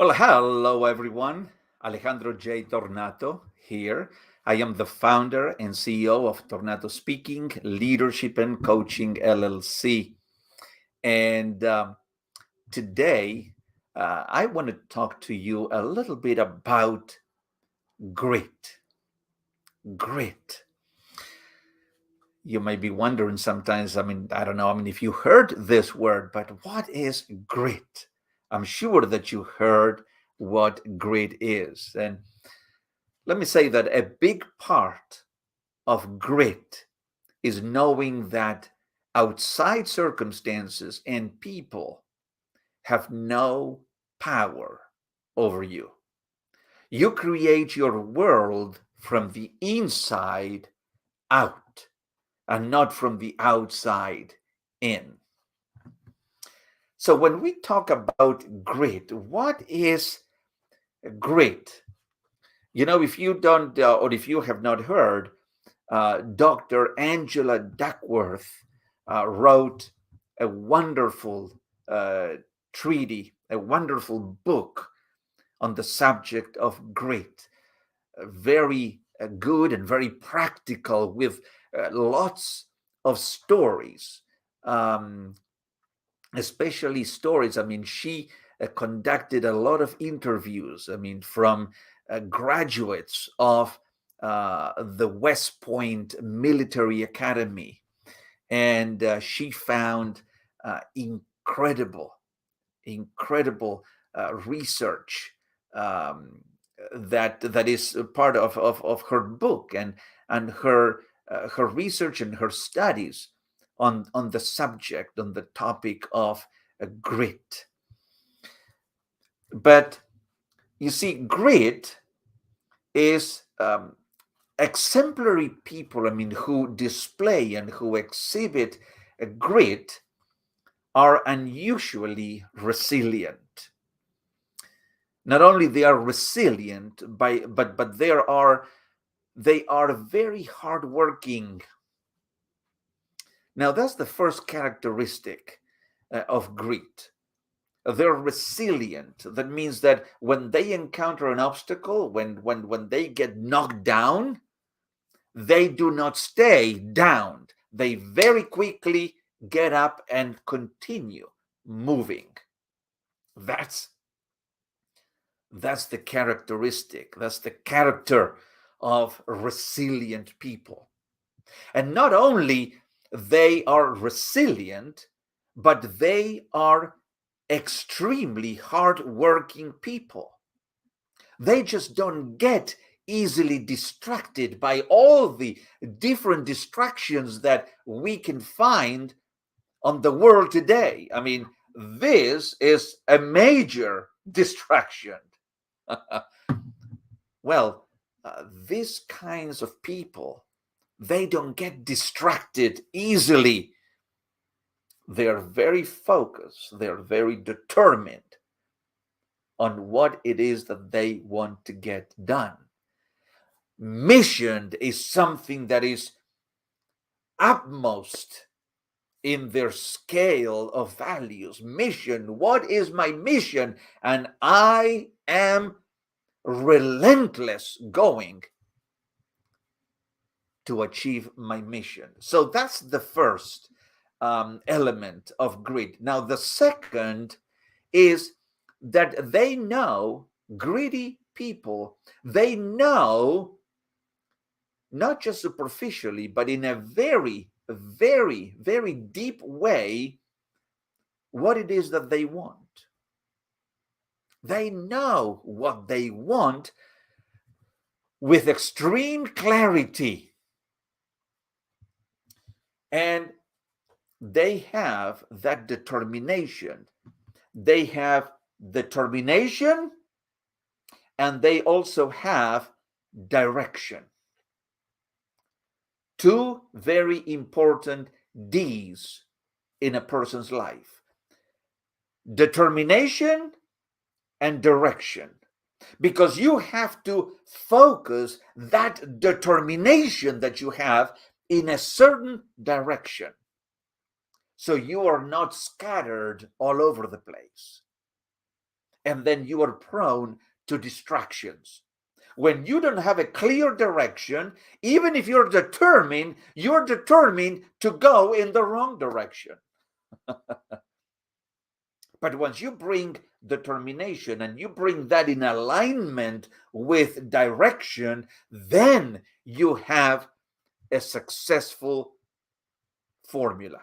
Well, hello everyone. Alejandro J. Tornato here. I am the founder and CEO of Tornato Speaking, Leadership and Coaching LLC. And today, I want to talk to you a little bit about grit. Grit. You may be wondering sometimes, I don't know, if you heard this word, but what is grit? I'm sure that you heard what grit is. And let me say that a big part of grit is knowing that outside circumstances and people have no power over you. You create your world from the inside out and not from the outside in. So, when we talk about grit, what is grit? If you don't, or if you have not heard, Dr. Angela Duckworth wrote a wonderful uh, treaty, a wonderful book on the subject of grit. Very good and very practical, with lots of stories, um, especially stories. She conducted a lot of interviews, from graduates of the West Point Military Academy. And she found incredible, incredible research that is a part of her book, and her research and her studies on the subject, on the topic of grit. But you see, grit is exemplary people, who display and who exhibit a grit are unusually resilient. Not only they are resilient, but they are very hardworking. Now that's the first characteristic of grit. They're resilient. That means that when they encounter an obstacle, when they get knocked down, they do not stay down. They very quickly get up and continue moving. That's the characteristic. That's the character of resilient people. And not only they are resilient, but they are extremely hardworking people. They just don't get easily distracted by all the different distractions that we can find on the world today. This is a major distraction. Well, these kinds of people, they don't get distracted easily. They're very focused, they're very determined on what it is that they want to get done. Mission is something that is upmost in their scale of values. Mission, what is my mission? And I am relentless going to achieve my mission. So that's the first element of grit. Now, the second is that they know, greedy people, they know, not just superficially, but in a very, very, very deep way, what it is that they want. They know what they want with extreme clarity. And they have that determination. They have determination, and they also have direction. Two very important D's in a person's life: determination and direction. Because you have to focus that determination that you have in a certain direction, so you are not scattered all over the place. and then you are prone to distractions. When you don't have a clear direction, even if you're determined to go in the wrong direction. But once you bring determination and you bring that in alignment with direction, then you have a successful formula.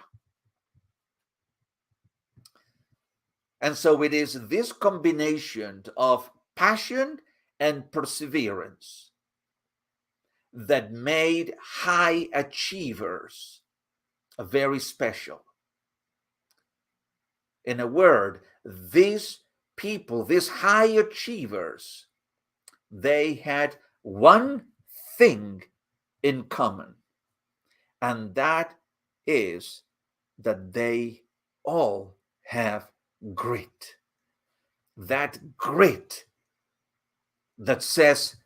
And so it is this combination of passion and perseverance that made high achievers very special. In a word, these people, these high achievers, they had one thing in common, and that is that they all have grit. That grit that says,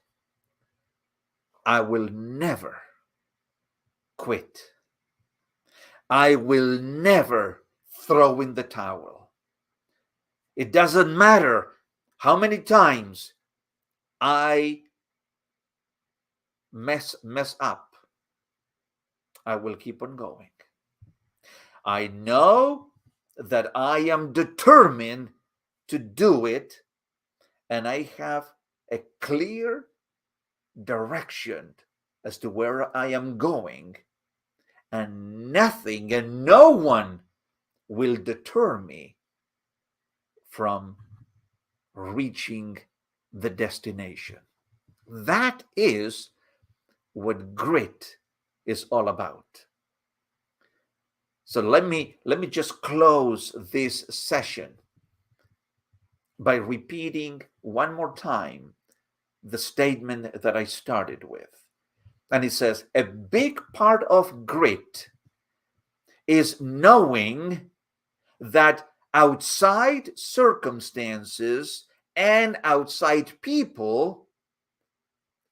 I will never quit. I will never throw in the towel. It doesn't matter how many times I mess up. I will keep on going. I know that I am determined to do it, and I have a clear direction as to where I am going, and nothing and no one will deter me from reaching the destination. That is what grit is all about. So let me just close this session by repeating one more time the statement that I started with. And it says, a big part of grit is knowing that outside circumstances and outside people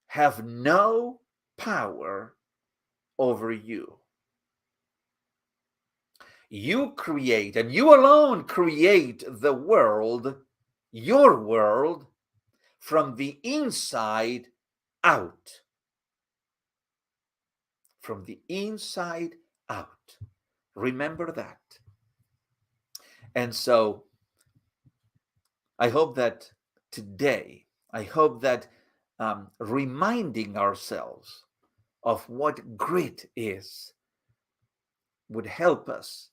have no power over you. You create, and you alone create the world, your world, from the inside out. From the inside out. Remember that. And so I hope that today, reminding ourselves of what grit is would help us,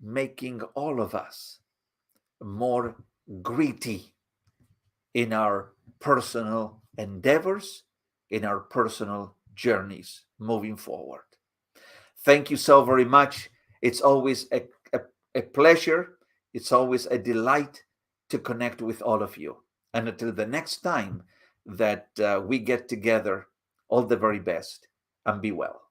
making all of us more gritty in our personal endeavors, in our personal journeys moving forward. Thank you so very much. It's always a pleasure. It's always a delight to connect with all of you. And until the next time that we get together, all the very best, and be well.